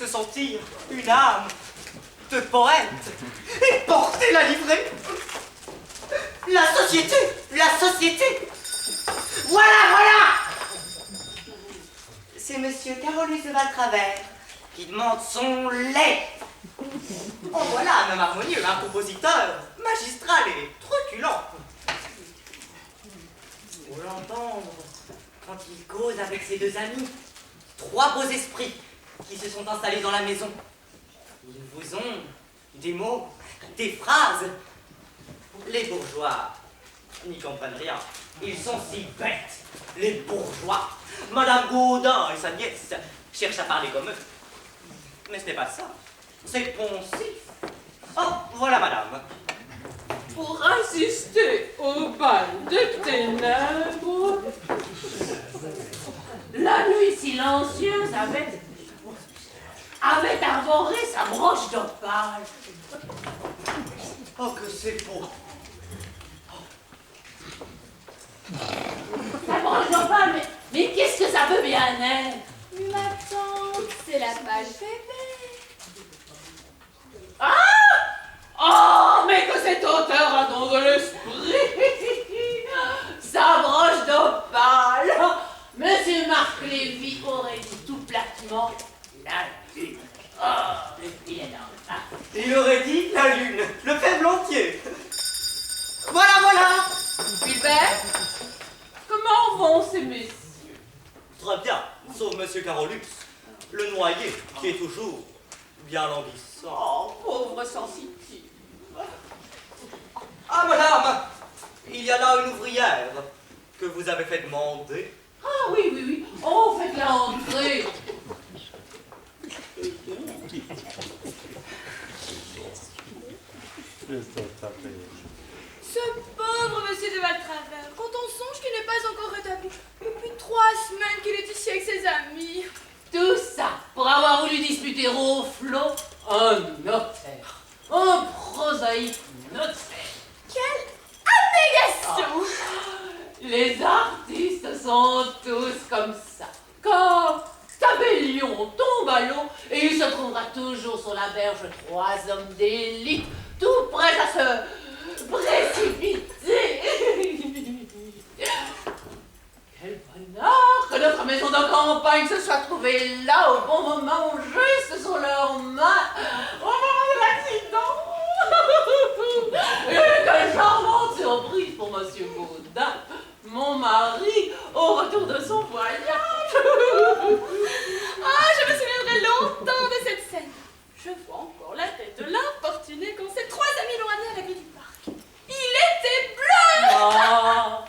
se sentir une âme de poète et porter la livrée. La société, la société. Voilà. C'est monsieur Carolus de Valtravers qui demande son lait. Oh voilà un homme harmonieux, un compositeur magistral et truculent. Faut l'entendre quand il cause avec ses deux amis, trois beaux esprits qui se sont installés dans la maison. Ils vous ont des mots, des phrases. Les bourgeois n'y comprennent rien. Ils sont si bêtes, les bourgeois. Madame Gaudin et sa nièce cherchent à parler comme eux. Mais ce n'est pas ça. C'est poncif. Oh, voilà madame. Pour assister au bal des ténèbres, la nuit silencieuse avait arboré sa broche d'opale. Oh, que c'est beau. La broche d'opale, mais qu'est-ce que ça veut bien être? Ma tante, c'est la page bébé. Ah! Oh, mais que cet auteur a donc de l'esprit! Sa broche d'opale! Monsieur Marc Lévy aurait dit tout platement la lune. Oh, le vilain homme. Il aurait dit la lune, le faible entier. Voilà. Gilbert, comment vont ces messieurs? Très bien, sauf monsieur Carolus, le noyé, qui est toujours bien languissant. Oh, pauvre sensitive. Ah, madame, il y a là une ouvrière que vous avez fait demander. Ah oui. Oh, faites-la entrer. Ce pauvre monsieur de Valtravers, quand on songe qu'il n'est pas encore rétabli, depuis 3 semaines qu'il est ici avec ses amis. Tout ça pour avoir voulu disputer au flot un notaire. Un prosaïque notaire. Quelle abnégation! Les artistes sont tous comme ça. Quand Tabellion tombe à l'eau, et il se trouvera toujours sur la berge 3 hommes d'élite, tout prêts à se précipiter. Quel bonheur que notre maison de campagne se soit trouvée là au bon moment, juste sur leurs mains, au moment de l'accident. Et quelle charmante surprise pour monsieur Gaudin, mon mari, au retour de son voyage. Ah, je me souviendrai longtemps de cette scène. Je vois encore la tête de l'importuné quand ses 3 amis l'ont amené à la grille du parc. Il était bleu! Ah,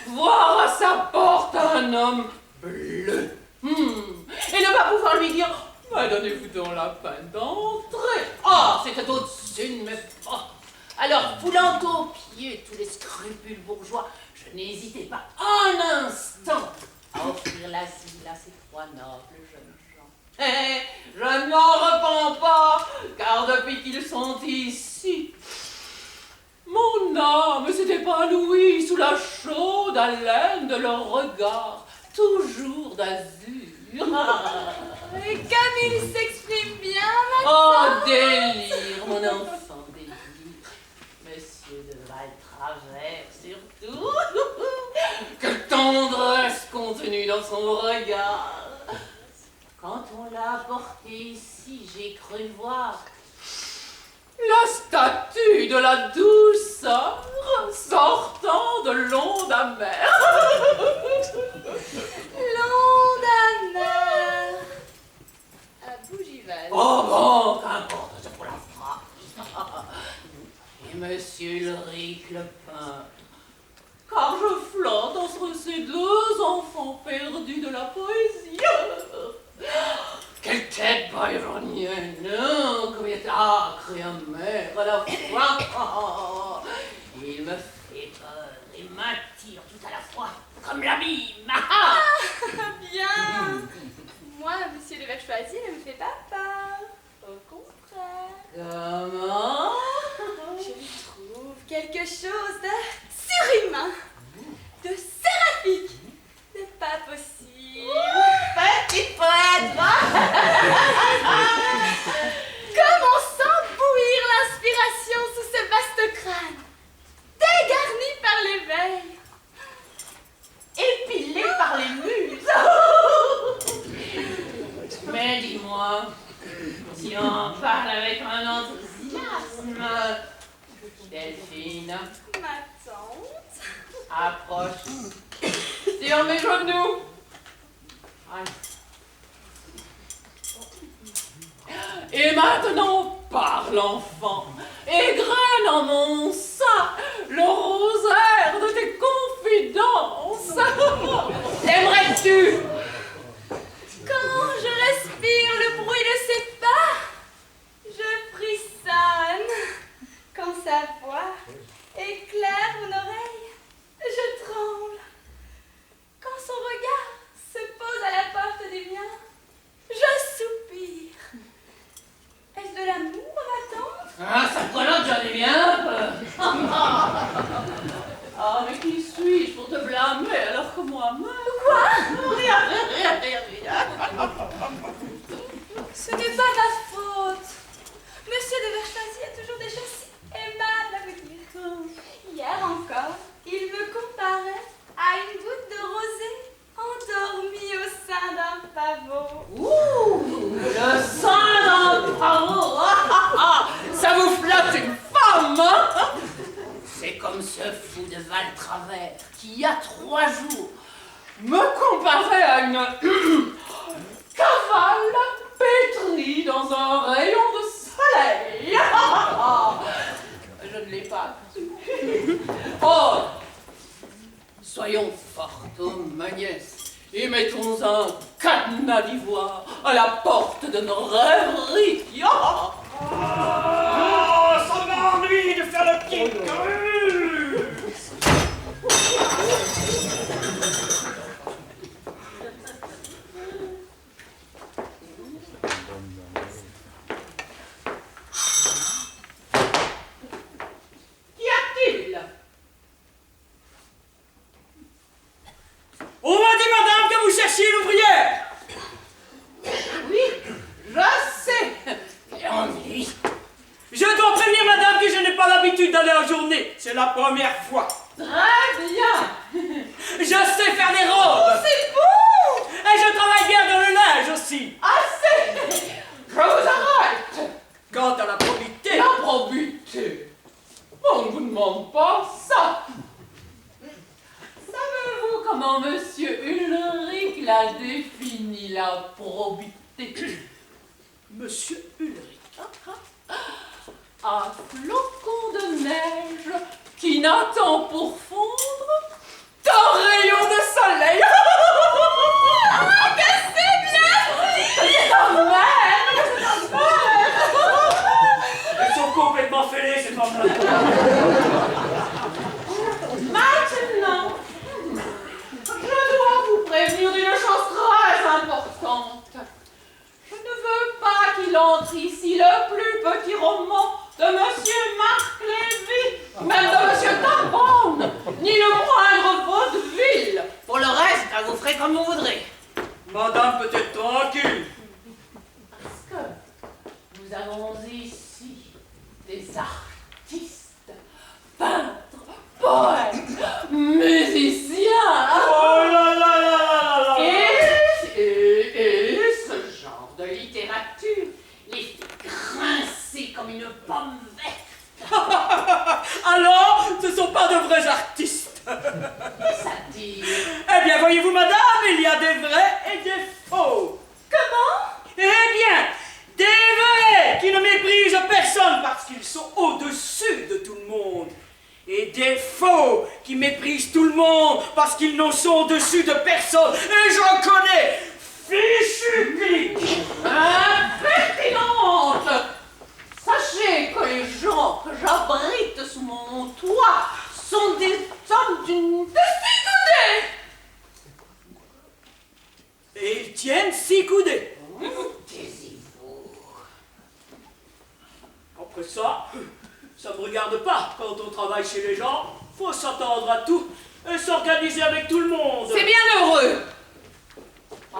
voir à sa porte un homme bleu. Et ne pas pouvoir lui dire « Mais donnez-vous donc la peine d'entrer !» Ah, c'était au-dessus de mes portes. Alors, foulant aux pieds tous les scrupules bourgeois, je n'hésitais pas un instant à offrir l'asile à ces 3 nobles jeunes gens. Et je ne m'en repens pas, car depuis qu'ils sont ici, mon âme s'est épanouie sous la chaude haleine de leur regard, toujours d'azur. Et comme il s'exprime bien, Oh, délire, mon enfant, délire. Monsieur de Valtravers, surtout. Quelle tendresse contenue dans son regard. Quand on l'a apporté ici, j'ai cru voir la statue de la douceur sortant de l'onde amère. l'onde amère. À Bougival. Oh bon, qu'importe, c'est pour la phrase. Et monsieur Ulrich le peintre, car je flotte entre ces 2 enfants perdus de la poésie. Quelle tête byronienne, hein, comme il est âcre et amer à la fois. Il me fait peur et m'attire tout à la fois, comme l'abîme. Bien. Moi, monsieur le Verchoisi ne me fait pas peur. Au contraire. Comment? Je lui trouve quelque chose de surhumain, de séraphique. C'est pas possible. Petit poète, va. Approche. Sur mes genoux. Et maintenant, parle, enfant. Égrène en mon sein le rosaire de tes confidences. Aimerais-tu? Quand je respire le bruit de ses pas, je frissonne. Quand sa voix éclaire mon oreille, je tremble. Quand son regard se pose à la porte des miens, je soupire. Est-ce de l'amour, ma tante? Ah, ça prolonge, j'en ai bien peur. Ah, mais qui suis-je pour te blâmer alors que moi-même... Quoi? Rien. Ce n'est pas ma faute. Monsieur de Verchazy a toujours des choses si aimables à vous dire. Hier encore, il me comparait à une goutte de rosée endormie au sein d'un pavot. Ouh, le sein d'un pavot. Ça vous flatte une femme, hein? C'est comme ce fou de Val-Travers qui, il y a 3 jours, me comparait à une cavale pétrie dans un rayon de soleil. Je ne l'ai pas. Oh, soyons fortes, oh, ma nièce, et mettons un cadenas d'ivoire à la porte de nos rêveries. Oh, ça m'ennuie de faire le petit cru. Qu'y a-t-il? On m'a dit, madame, que vous cherchiez l'ouvrière. Oui, je sais. Quel ennui. Je dois prévenir madame que je n'ai pas l'habitude d'aller en journée. C'est la première fois. Très bien. Je sais faire des robes. C'est bon. Et je travaille bien dans le linge aussi. Assez. Je vous arrête. Quant à la probité... La probité. On ne vous demande pas ça. Savez-vous comment Monsieur Ulrich l'a défini, la probité? Monsieur Ulrich. Un flocon de neige qui n'attend pour fondre qu'un rayon de soleil. Ah, que c'est bien! C'est un merde! Elles sont complètement fêlées, ces femmes-là. Maintenant, je dois vous prévenir d'une chose très importante. Je ne veux pas qu'il entre ici le plus petit roman de Monsieur Marc Lévy, même de Monsieur Carbone, ni le moindre vaudeville. Pour le reste, vous ferez comme vous voudrez. Madame peut être tranquille. Parce que nous avons ici des artistes, peintres, poètes, musiciens. Oh là là là là là. Et ce genre de littérature les fait grincer comme une pomme verte. Alors, ce ne sont pas de vrais artistes. C'est-à-dire... Eh bien, voyez-vous, madame, il y a des vrais et des faux. Comment? Eh bien, des vrais qui ne méprisent personne parce qu'ils sont au-dessus de tout le monde. Et des faux qui méprisent tout le monde parce qu'ils n'en sont au-dessus de personne. Et j'en connais. Fichu clic. Impertinente! Sachez que les gens que j'abrite sous mon toit sont des hommes d'une défigoudée! Et ils tiennent 6 coudées. Taisez-vous. Après ça me regarde pas. Quand on travaille chez les gens, faut s'attendre à tout et s'organiser avec tout le monde. C'est bien heureux! Oh.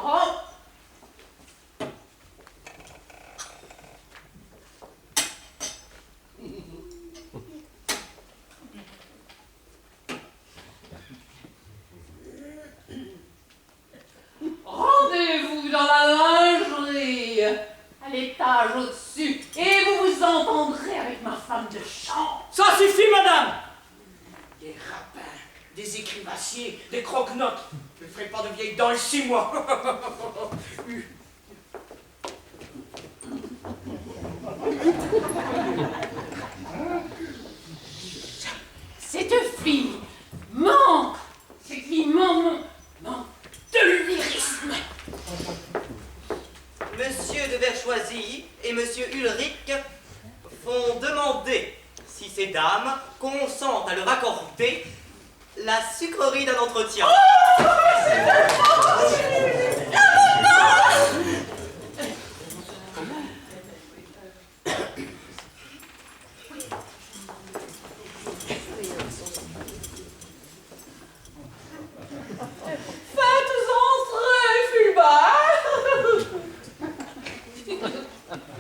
Rendez-vous dans la lingerie, à l'étage au-dessus, et vous vous entendrez avec ma femme de chambre. Ça suffit, madame. Des rapins des écrivassiers, des croque-notes. Je ne ferai pas de vieille dans le 6 mois. Cette fille manque, manque de lyrisme. Monsieur de Verchoisy et monsieur Ulrich vont demander si ces dames consentent à leur accorder la sucrerie d'un entretien.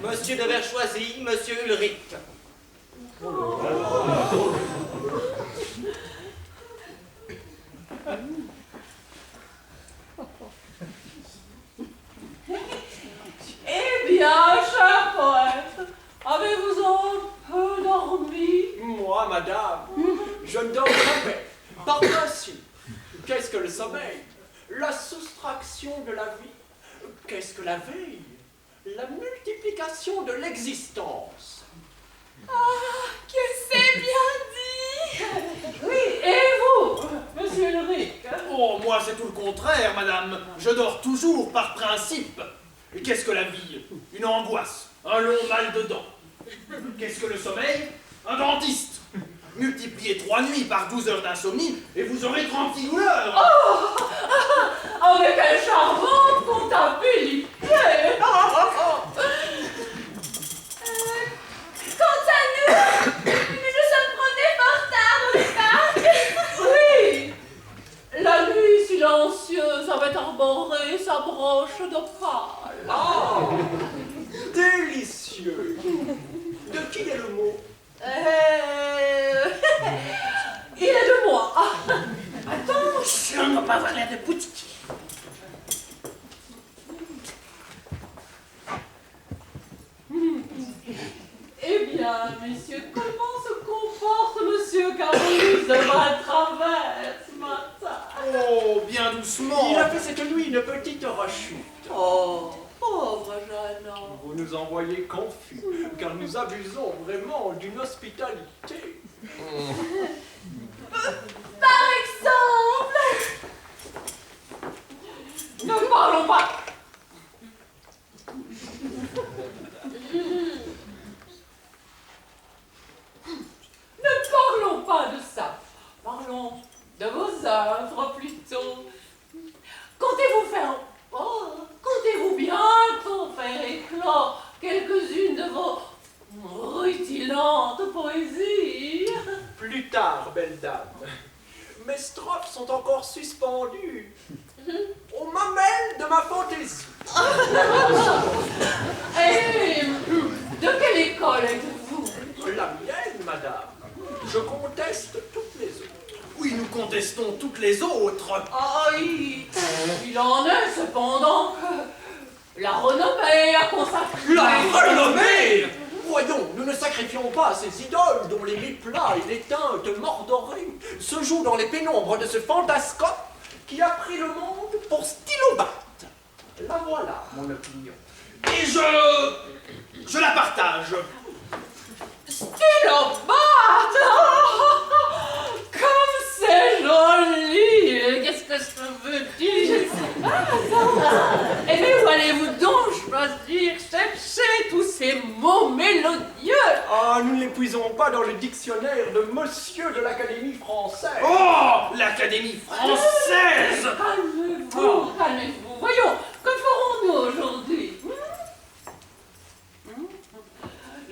Monsieur de Verchoisy, monsieur Ulrich. Eh bien, cher poète, avez-vous un peu dormi? Moi, madame, je ne dors jamais. Par principe, qu'est-ce que le sommeil? La soustraction de la vie. Qu'est-ce que la veille? La multiplication de l'existence. Ah, que c'est bien dit! Oui, et vous, monsieur Ulrich? Oh, moi c'est tout le contraire, madame. Je dors toujours par principe. Et qu'est-ce que la vie? Une angoisse, un long mal de dents. Qu'est-ce que le sommeil? Un dentiste. Multipliez 3 nuits par 12 heures d'insomnie et vous aurez 36 douleurs. Oh, avec une charmante comptabilité. Quant à nous, nous nous sommes promenés fort tard dans le parc. Oui, la nuit silencieuse avait arboré sa branche d'opale. Ah, délicieux. De qui est le mot? Il est de moi. Attention, on va pas avoir l'air de boutique. Eh bien, messieurs, comment se comporte monsieur Caroline de Valtravers ce matin? Oh, bien doucement. Il a fait cette nuit une petite rechute. Oh, pauvre jeune homme. Vous nous envoyez confus, car nous abusons vraiment d'une hospitalité. Par exemple, Ne parlons pas. Ne parlons pas de ça. Parlons de vos œuvres plutôt. Comptez-vous bientôt faire éclore quelques-unes de vos rutilantes poésies? Plus tard, belle dame. Mes strophes sont encore suspendues aux mamelles de ma fantaisie. Et de quelle école êtes-vous? La mienne, madame. Je conteste toutes les autres. Oui, nous contestons toutes les autres. Ah, il en est cependant que la renommée a consacré. La renommée! Voyons, nous ne sacrifions pas ces idoles dont les méplats et les teintes mordorées se jouent dans les pénombres de ce fantascope qui a pris le monde pour stylobate. La voilà, mon opinion. Et je la partage. Stylobate! Comme c'est joli! Qu'est-ce que ça veut dire? Et mais où allez-vous donc choisir, chercher tous ces mots mélodieux? Ah, nous ne l'épuisons pas dans le dictionnaire de monsieur de l'Académie française. Oh, l'Académie française! Calmez-vous, calmez-vous. Voyons, que ferons-nous aujourd'hui?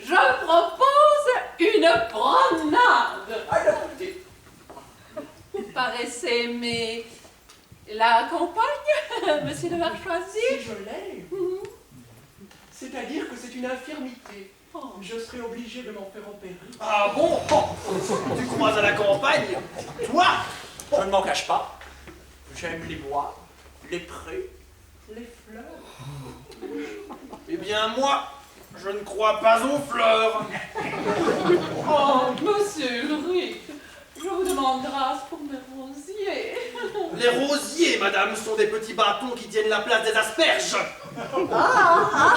Je propose une promenade. Adoptez. Vous paraissez aimer la campagne, monsieur de Verchoisy? Si je l'aime, c'est-à-dire que c'est une infirmité. Je serai obligé de m'en faire opérer. Ah bon? Tu crois à la campagne? Toi? Je ne m'en cache pas. J'aime les bois, les prés, les fleurs. Eh bien, moi, je ne crois pas aux fleurs. Oh, monsieur Ulrich, je vous demande grâce pour mes roses. Les rosiers, madame, sont des petits bâtons qui tiennent la place des asperges. Ah,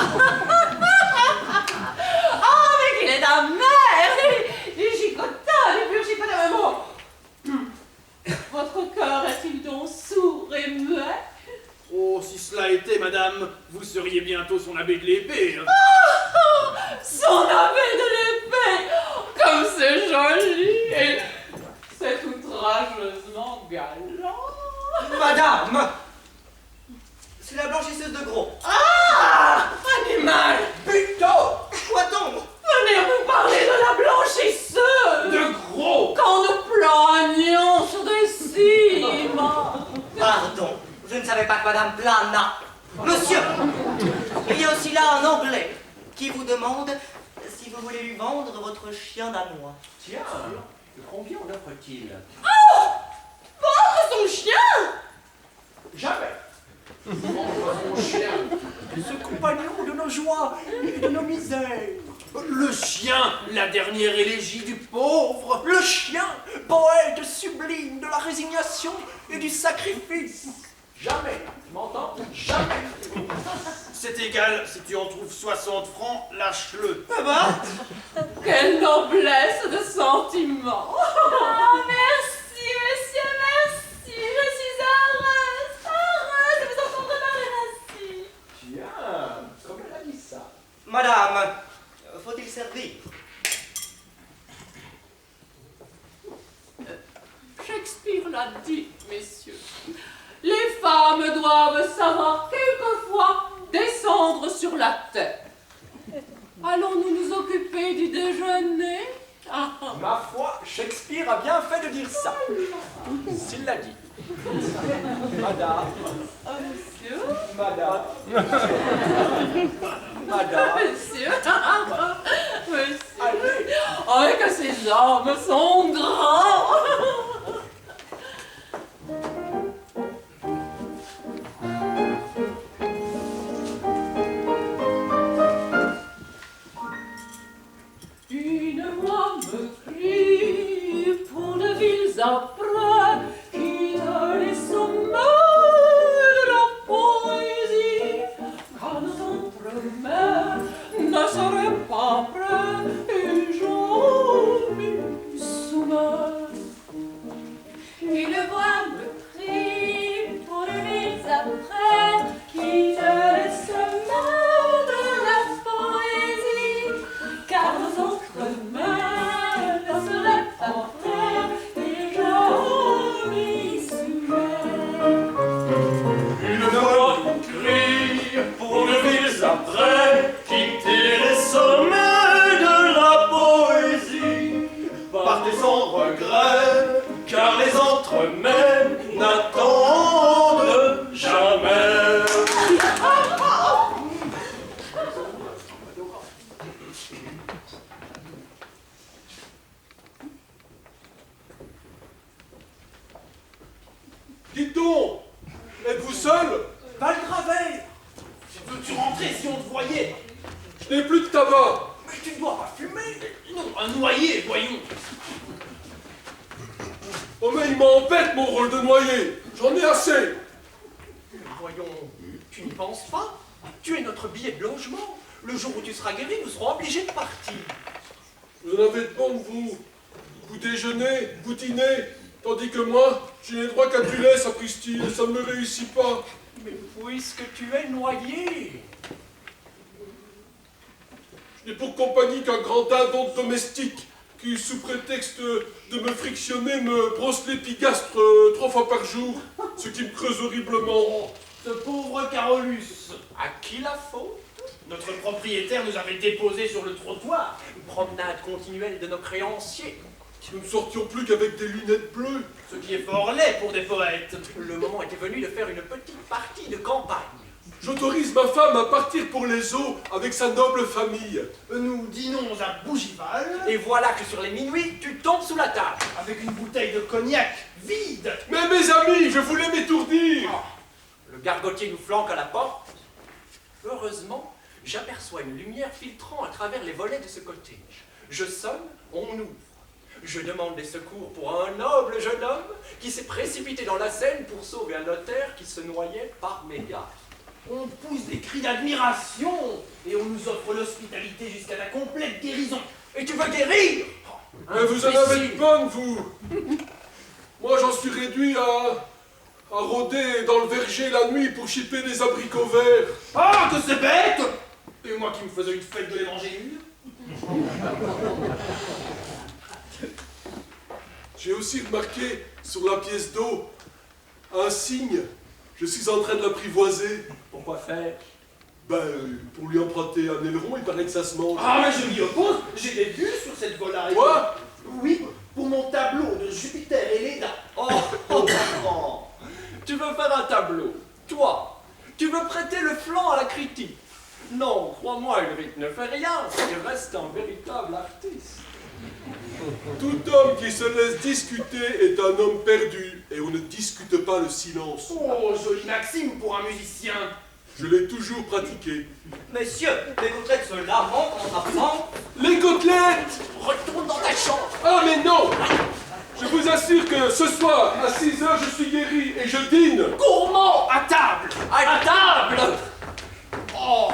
mais qu'il est amer! Les gigotins, les purs gigotins, mais bon. Votre cœur est-il donc sourd et muet? Oh, si cela était, madame, vous seriez bientôt son abbé de l'épée. Son abbé de l'épée! Comme c'est joli! Et c'est outrageusement galant! Madame! C'est la blanchisseuse de gros. Ah! Animal! Putain! Quoi donc? Venez vous parler de la blanchisseuse! De gros! Quand nous planions sur des cimes! Pardon, je ne savais pas que Madame plana. Monsieur, il y a aussi là un Anglais qui vous demande si vous voulez lui vendre votre chien danois. Tiens, combien en offre-t-il? Vendre son chien? Jamais. Mon chien, ce compagnon de nos joies et de nos misères. Le chien, la dernière élégie du pauvre. Le chien, poète sublime de la résignation et du sacrifice. Jamais, tu m'entends? Jamais. C'est égal, si tu en trouves 60 francs, lâche-le. Quelle noblesse de sentiment! Ah, merci, monsieur, merci. Je suis heureuse de vous entendre parler ainsi. Tiens, comme elle a dit ça. Madame, faut-il servir? Shakespeare l'a dit, messieurs. Les femmes doivent savoir quelquefois descendre sur la terre. Allons-nous nous occuper du déjeuner? Ma foi, Shakespeare a bien fait de dire ça. S'il l'a dit. Madame, Monsieur? madame, madame. Monsieur? Monsieur? Allez. Oh, mais que ces hommes sont grands! Une voix me crie pour de villes après, quitte les sommets de la poésie, car nos entremets ne seraient pas prêts et j'en m'y soumets. Une voix me crie pour de villes après, quitte les chemins de la poésie, car nos Entremets ne seraient pas prêts et j'en m'y soumets. Une voix crie pour de villes après, quitter les sommets de la poésie. Partez sans regret, car les entremets n'attendent jamais. Dites donc, êtes-vous seul? Valgravet, Veux-tu rentrer si on te voyait? Je n'ai plus de tabac. mais tu ne dois pas fumer. Non, un noyer, voyons. Oh mais il m'embête mon rôle de noyer. J'en ai assez. Voyons, tu n'y penses pas? Tu es notre billet de logement. Le jour où tu seras guéri, nous serons obligés de partir. Vous en avez de bon, vous. Vous déjeunez, vous dînez, tandis que moi, je n'ai droit qu'à du lait, sapristi, et ça ne me réussit pas. Mais puisque tu es noyé. Je n'ai pour compagnie qu'un grand dindon domestique qui, sous prétexte de me frictionner, me brosse l'épigastre 3 fois par jour, ce qui me creuse horriblement. Ce pauvre Carolus. À qui la faute? Notre propriétaire nous avait déposés sur le trottoir. Une promenade continuelle de nos créanciers. Nous ne sortions plus qu'avec des lunettes bleues. Ce qui est fort laid pour des poètes. Le moment était venu de faire une petite partie de campagne. J'autorise ma femme à partir pour les eaux avec sa noble famille. Nous dînons à Bougival Et voilà que sur les minuit, tu tombes sous la table. avec une bouteille de cognac vide. Mais mes amis, je voulais m'étourdir. Le gargotier nous flanque à la porte. Heureusement, j'aperçois une lumière filtrant à travers les volets de ce cottage. Je sonne, on ouvre. Je demande des secours pour un noble jeune homme qui s'est précipité dans la Seine pour sauver un notaire qui se noyait par mégarde. On pousse des cris d'admiration et on nous offre l'hospitalité jusqu'à la complète guérison. Et tu veux guérir? Mais vous en avez une bonne, vous. Moi, j'en suis réduit à rôder dans le verger la nuit pour chipper des abricots verts. Ah, que c'est bête! Et moi qui me faisais une fête de les manger une. J'ai aussi remarqué sur la pièce d'eau un signe. Je suis en train de l'apprivoiser. Pourquoi faire? Pour lui emprunter un aileron, il paraît que ça se mange. Ah, mais je m'y oppose, j'ai des vues sur cette volaille. Quoi? Oui, pour mon tableau de Jupiter et Léda. Oh, grand. Tu veux faire un tableau? Toi, tu veux prêter le flanc à la critique? Non, crois-moi, Ulrich ne fait rien. Il reste un véritable artiste. Tout homme qui se laisse discuter est un homme perdu, et on ne discute pas le silence. Oh, jolie maxime pour un musicien. Je l'ai toujours pratiqué. Monsieur, les côtelettes se lavant en absent. Les côtelettes! Retourne dans ta chambre. Ah mais non! Je vous assure que ce soir, à 6 h, je suis guéri et je dîne. Gourmand, à table. À table. Oh.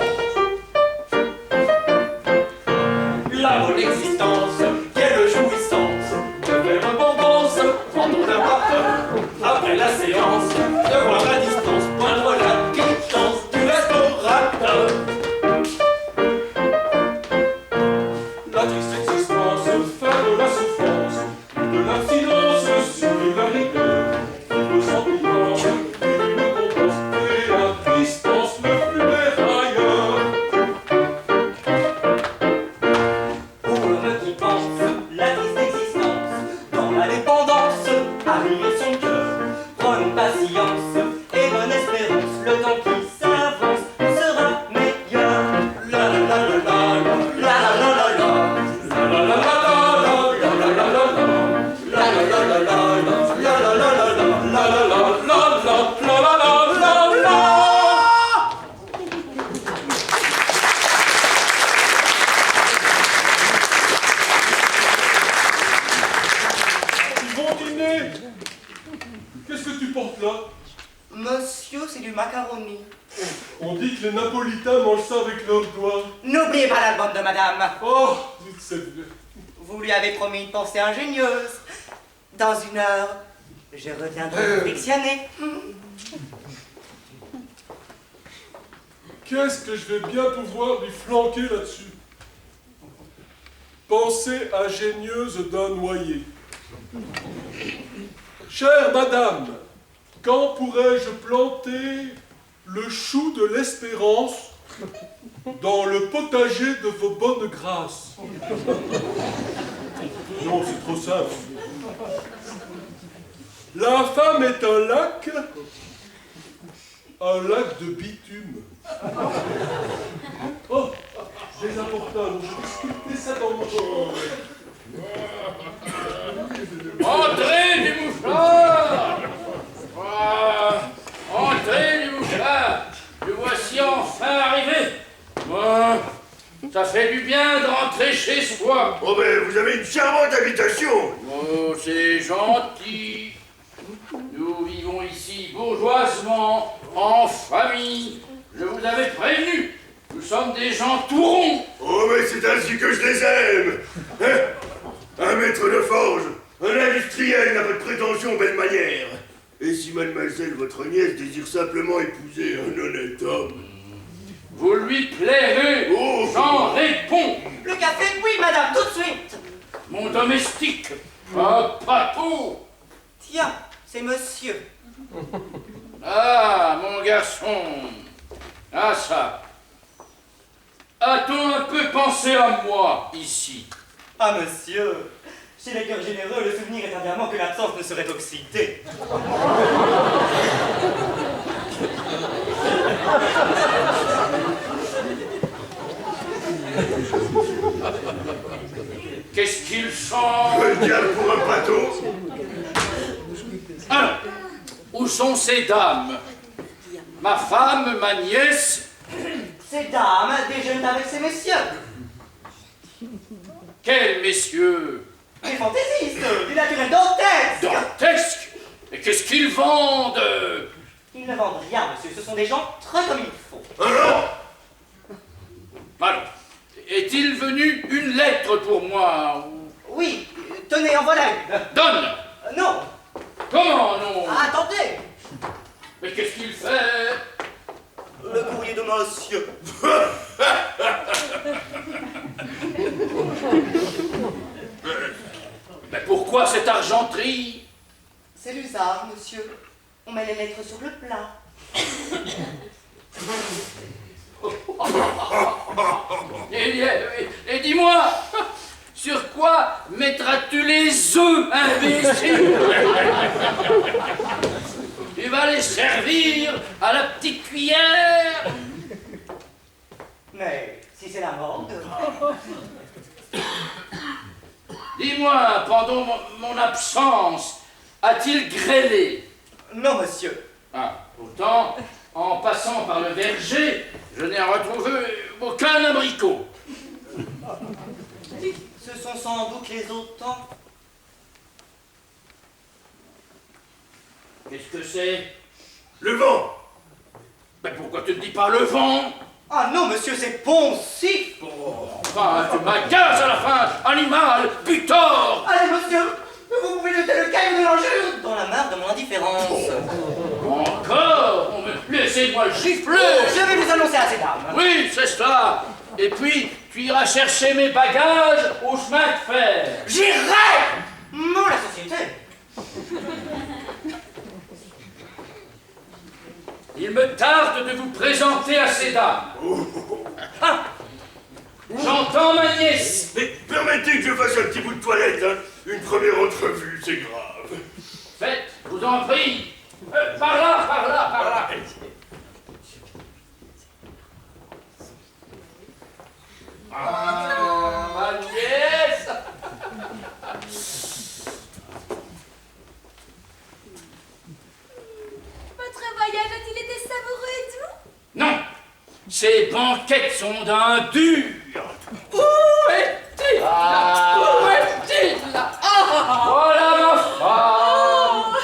La bonne existence, quelle jouissance de faire abondance quand on n'a pas peur. Après la séance, de voir à distance poindre la quittance du restaurateur. La triste existence fait de la souffrance, de la finance sur la rigueur, le sentiment d'une contenance et la distance le plus ailleurs. Pour l'homme qui pense la triste existence, dans la dépendance, arrive son cœur. Prenons patience et bonne espérance, le temps qui s'avance sera meilleur. La la la la la, la la la la la, la la la la la, la la la la la, la la la la la, la la la la la, la la la la. Ils vont dîner. Qu'est-ce que tu portes là? Monsieur, c'est du macaroni. On dit que les Napolitains mangent ça avec leurs doigts. N'oubliez pas l'album de madame. Oh, c'est vrai. Vous lui avez promis une pensée ingénieuse. Dans 1 heure, je reviendrai vous frictionner. Qu'est-ce que je vais bien pouvoir lui flanquer là-dessus? Pensée ingénieuse d'un noyer. Chère madame, quand pourrais-je planter le chou de l'espérance dans le potager de vos bonnes grâces? Non, c'est trop simple. La femme est un lac de bitume. Oh, des importants, je vais sculpter ça dans mon champ. Entrez du mouchard! Entrez du mouchard! Le voici enfin arrivé! Ça fait du bien de rentrer chez soi! Oh ben, vous avez une charmante habitation. Oh, c'est gentil! Nous vivons ici bourgeoisement, en famille. Je vous avais prévenu. Nous sommes des gens tout ronds. Oh mais c'est ainsi que je les aime. Hein? Un maître de forge, un industriel n'a pas de prétention aux belles manières. Et si mademoiselle, votre nièce, désire simplement épouser un honnête homme? Vous lui plairez. Oh. J'en réponds. Le café, oui, madame, tout de suite. Mon domestique, un patou. Tiens, c'est monsieur. Ah, mon garçon. Ah, ça. A-t-on un peu pensé à moi, ici? Ah, monsieur, chez les cœurs généreux, le souvenir est un diamant que l'absence ne saurait oxyder. Qu'est-ce qu'il chante? Le diable pour un bateau. Alors, où sont ces dames? Ma femme, ma nièce? Ces dames déjeunent avec ces messieurs. Quels messieurs? Des fantaisistes, des naturels dantesques. Dantesques? Et qu'est-ce qu'ils vendent? Ils ne vendent rien, monsieur, ce sont des gens très comme il faut. Alors? Alors, est-il venu une lettre pour moi? Oui, tenez, en voilà une. Donne! Non. Comment non? Ah, attendez. Mais qu'est-ce qu'il fait? Le courrier de monsieur. Mais pourquoi cette argenterie? C'est l'usage, monsieur. On met les lettres sur le plat. Et dis-moi, sur quoi mettras-tu les œufs, imbécile? Tu vas les servir à la petite cuillère? Mais si c'est la mode. Dis-moi, pendant mon absence, a-t-il grêlé? Non, monsieur. Ah, pourtant, en passant par le verger, je n'ai retrouvé aucun abricot. Ce sont sans doute les autant. Qu'est-ce que c'est? Le vent! Mais pourquoi tu ne dis pas le vent? Ah non, monsieur, c'est poncif. Oh, enfin, tu m'agaces à la fin, animal, butor! Allez, monsieur, vous pouvez jeter le caillou de l'injure dans la mare de mon indifférence. Encore? Laissez-moi le gifler! Je vais vous annoncer à ces dames. Oui, c'est cela! Et puis, tu iras chercher mes bagages au chemin de fer. J'irai. Non, la société. Il me tarde de vous présenter à ces dames. Ah, j'entends ma nièce. Mais permettez que je fasse un petit bout de toilette, hein. Une première entrevue, c'est grave. Faites, je vous en prie. Par là, par là, par là. Ah, ma nièce. Votre voyage a-t-il été savoureux et doux? Non, ces banquettes sont d'un dur. Où est-il? Où est-il? Voilà ma femme.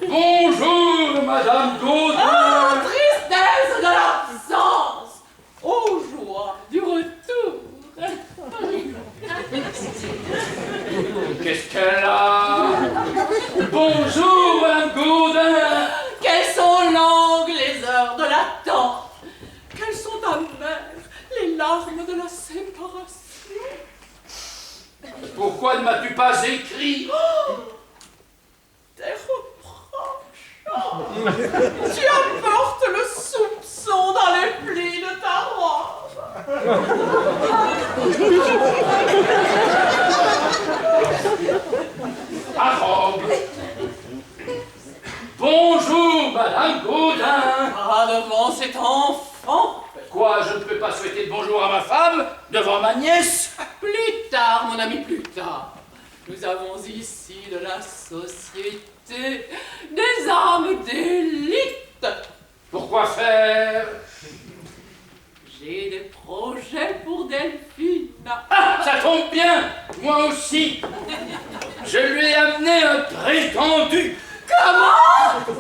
Bonjour, Madame Gaudin. Tristesse de l'absence! Oh, joie du retour! Qu'est-ce qu'elle a? Bonjour, Madame Gaudin. Quelles sont longues les heures de l'attente! Quelles sont amères les larmes de la séparation! Pourquoi ne m'as-tu pas écrit? Des reproches! Tu apportes le soupçon dans les plis de ta robe! Ma robe. Bonjour, Madame Gaudin. Ah, devant cet enfant! Quoi, je ne peux pas souhaiter le bonjour à ma femme devant ma nièce? Plus tard, mon ami, plus tard. Nous avons ici de la société, des âmes d'élite. Pourquoi faire? J'ai des projets pour Delphine. Ah, ça tombe bien, moi aussi. Je lui ai amené un prétendu. Comment?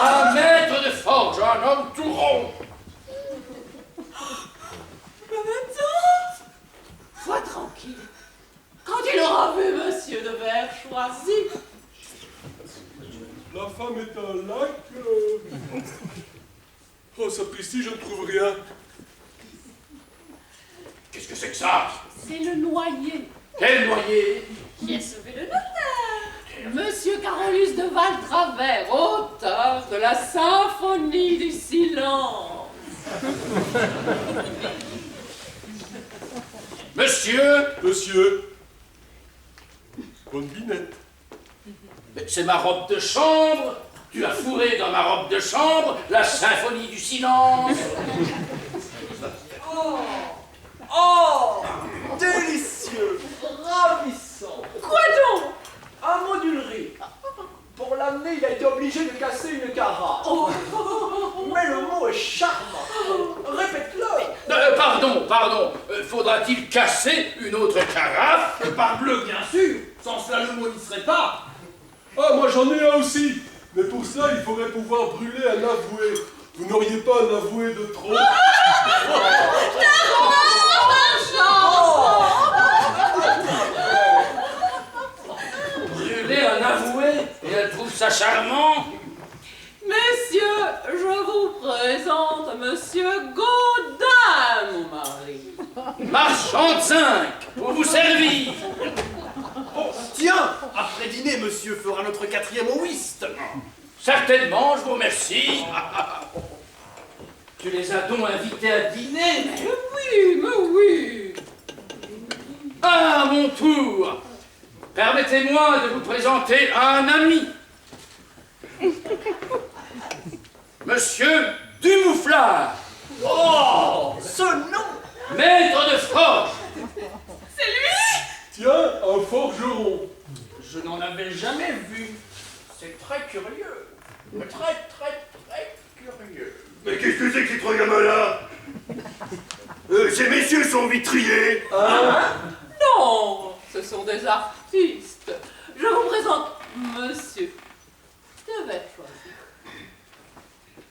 Un maître de forge, un homme tout rond. Mais maintenant, sois tranquille. Quand il aura vu Monsieur de Verre choisi, La femme est un lac. Oh, sapristi, je ne trouve rien. Qu'est-ce que c'est que ça? c'est le noyer Quel noyer? Qui a sauvé le notaire? Monsieur Carolus de Valtravers, auteur de la symphonie du silence. Monsieur? Monsieur. Bonne binette. Mais c'est ma robe de chambre. Tu as fourré dans ma robe de chambre la symphonie du silence. Oh, délicieux, ravissant. Quoi donc? Un modulerie. Pour l'amener, il a été obligé de casser une carafe. Mais le mot est charmant. Répète-le. Pardon. Faudra-t-il casser une autre carafe? Parbleu, bien sûr. Sans cela, le mot n'y serait pas. Ah, moi j'en ai un aussi. Mais pour cela, il faudrait pouvoir brûler un avoué. Vous n'auriez pas un avoué de trop? Brûler un avoué et elle trouve ça charmant. Messieurs, je vous présente Monsieur Gaudin, mon mari. Marchand de zinc, pour vous servir. Oh, tiens, après dîner, monsieur fera notre 4e au whist. Certainement, je vous remercie. Tu les as donc invités à dîner? Mais oui. À mon tour, permettez-moi de vous présenter un ami. Monsieur Dumouflard. Oh, ce nom! Maître de forge. C'est lui? Tiens, un forgeron. Je n'en avais jamais vu. C'est très curieux. Très curieux. Mais qu'est-ce que c'est que ces trois gamins-là? Ces messieurs sont vitriers. Non, ce sont des artistes. Je vous présente Monsieur. Devais choisir.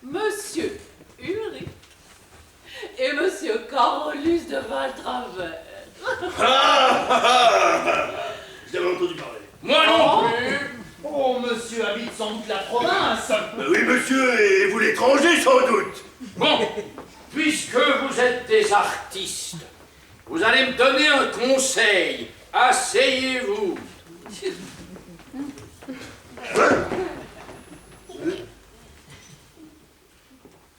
Monsieur Ulrich et Monsieur Carolus de Valtravers. Je l'avais entendu parler. Moi non plus. Oh, monsieur habite sans doute la province. Oui, monsieur, et vous l'étranger, sans doute. Bon, puisque vous êtes des artistes, vous allez me donner un conseil. Asseyez-vous.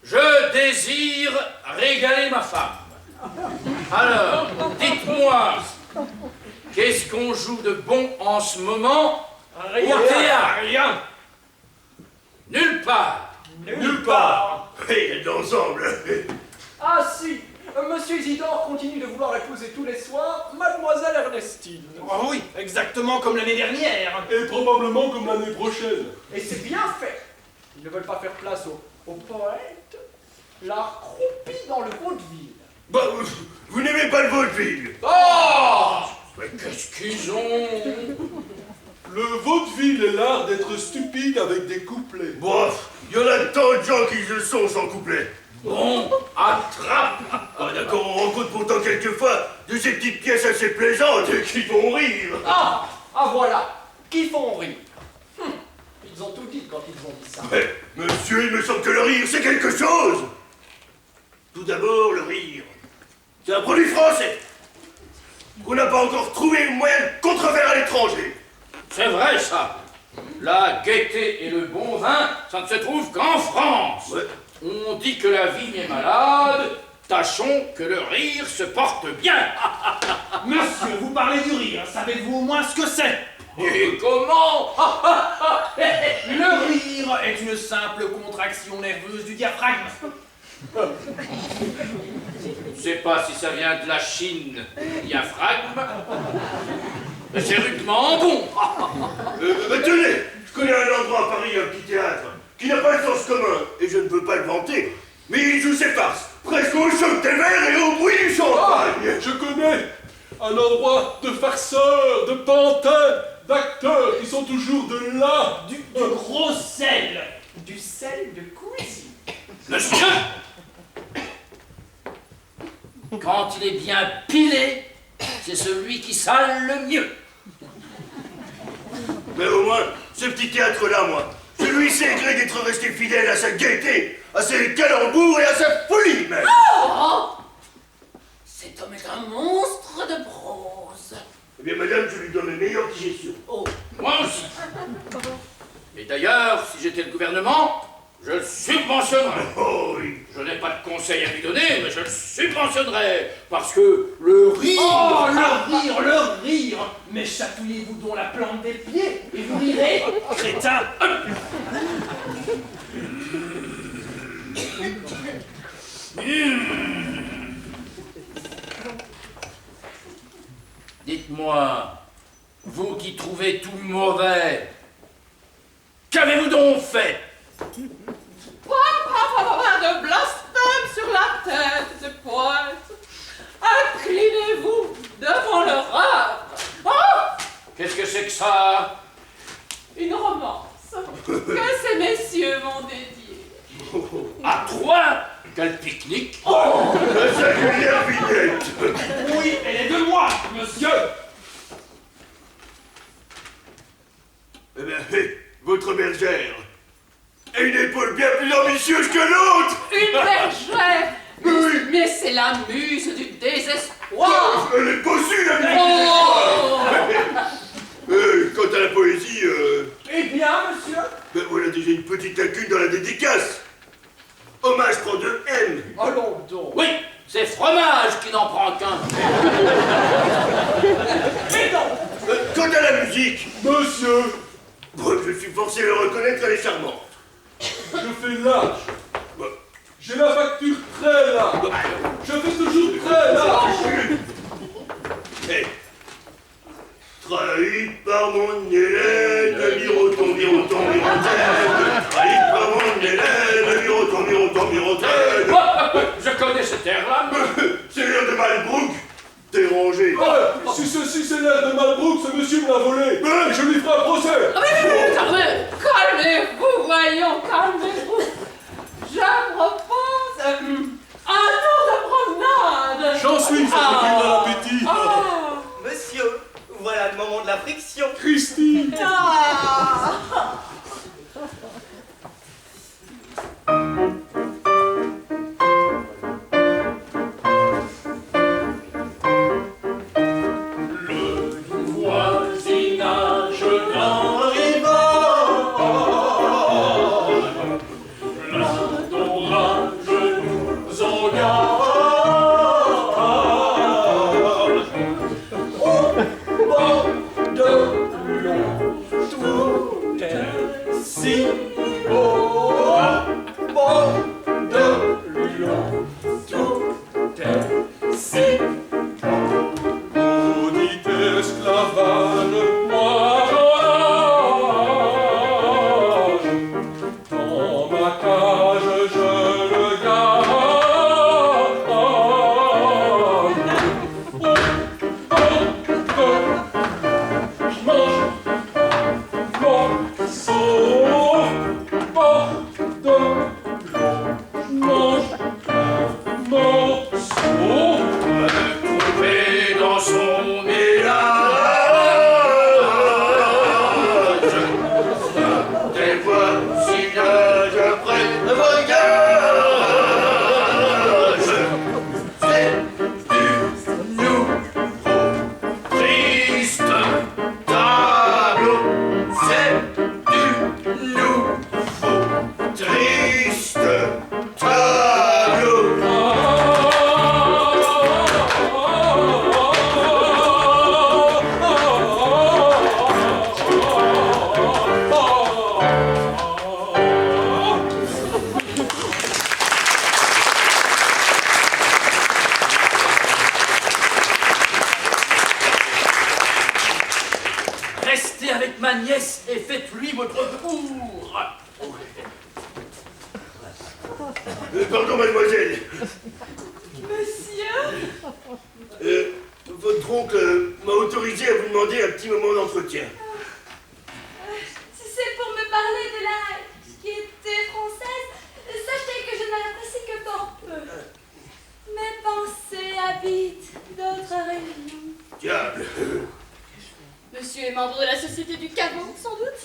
Je désire régaler ma femme. Alors, dites-moi, qu'est-ce qu'on joue de bon en ce moment au théâtre? Rien. Nulle part. Nulle part. Oui, d'ensemble. Ah si, monsieur Isidore continue de vouloir épouser tous les soirs Mademoiselle Ernestine. Oh oui, exactement comme l'année dernière. Et probablement comme l'année prochaine. Et c'est bien fait. Ils ne veulent pas faire place au poète, l'art croupi dans le vaudeville. Bah, vous n'aimez pas le vaudeville? Oh! Mais qu'est-ce qu'ils ont? Le vaudeville est l'art d'être stupide avec des couplets. Bof, il y en a tant de gens qui le sont sans couplet. Bon, attrape! Ah d'accord, on rencontre pourtant quelquefois de ces petites pièces assez plaisantes qui font rire. Ah voilà, qui font rire. Ils ont tout dit quand ils ont dit ça. Mais, monsieur, il me semble que le rire, c'est quelque chose. Tout d'abord, le rire. C'est un produit français qu'on n'a pas encore trouvé le moyen de contrefaire à l'étranger. C'est vrai ça. La gaieté et le bon vin, ça ne se trouve qu'en France. Ouais. On dit que la vigne est malade, tâchons que le rire se porte bien. Monsieur, vous parlez du rire, savez-vous au moins ce que c'est? Et comment? Le rire est une simple contraction nerveuse du diaphragme. Je sais pas si ça vient de la Chine, diaphragme, mais c'est rudement bon. Tenez, je connais un endroit à Paris, un petit théâtre, qui n'a pas le sens commun, et je ne peux pas le vanter, mais il joue ses farces, presque au choc des verres et au bruit du champagne. Je connais un endroit de farceurs, de pantins, d'acteurs qui sont toujours de là. Du gros sel. Du sel de cuisine. Monsieur, quand il est bien pilé, c'est celui qui sale le mieux. Mais au moins, ce petit théâtre-là, moi, je lui sais gré d'être resté fidèle à sa gaieté, à ses calembours et à sa folie, même. Oh! Cet homme est un monstre de bronze. Eh bien, madame, je lui donne mes meilleures digestions. Oh, Moi aussi. Et d'ailleurs, si j'étais le gouvernement, je le subventionnerais. Oh oui. Je n'ai pas de conseil à lui donner, mais je le subventionnerais. Parce que le rire... Oh, le rire. Mais chatouillez-vous donc la plante des pieds et vous rirez, crétin. Dites-moi, vous qui trouvez tout mauvais, qu'avez-vous donc fait? de blasphème sur la tête des poètes. Inclinez-vous devant leur œuvre. Oh! Qu'est-ce que c'est que ça? Une romance que ces messieurs m'ont dédiée. À trois? Quel pique-nique! La singulière vignette. Oui, elle est de moi, monsieur. Eh bien, votre bergère a une épaule bien plus ambitieuse que l'autre. Une bergère! Oui. Mais c'est la muse du désespoir! Elle est possible, la musique. Oh! Quant à la poésie, Eh bien, monsieur. ben voilà déjà une petite lacune dans la dédicace. Hommage prend deux M. Allons donc. Oui, c'est Fromage qui n'en prend qu'un. Mais non. Quant à la musique, Monsieur, bon, je suis forcé de le reconnaître, elle est charmante. je fais large. Bon. J'ai la facture très large. Je fais toujours très large. Hey. Trahi par mon Hélène, miroton, miroton, mirotaine. Trahi par mon Hélène, miroton, miroton, mirotaine. Je connais ce air-là. C'est l'air de Malbrook. Dérangé. Si ceci c'est l'air de Malbrook, ce monsieur me l'a volé. Et je lui ferai un procès. Calmez-vous, voyons, calmez-vous. Je propose un tour de promenade. J'en suis, ça me fait dans l'appétit. Monsieur, voilà le moment de la friction. Christy. Voisinage d'un rivage, plein d'orage nous engage. Au bord de l'eau, tout est si beau. Au bord de l'eau, tout est si Maudit esclavage, moi j'engage. Dans ma cage, je le gage. Je mange mon saut. Bord de l'eau, je mange un morceau. trouvé dans son mélange des voisinages après le voyage. C'est du nouveau triste tableau. C'est du nouveau triste tableau. Restez avec ma nièce et faites-lui votre cour. Pardon, mademoiselle. Monsieur, Votre oncle m'a autorisé à vous demander un petit moment d'entretien. si c'est pour me parler de la gaieté française, sachez que je ne l'apprécie que fort peu. Mes pensées habitent d'autres régions. Diable. Monsieur est membre de la Société du Caveau, sans doute?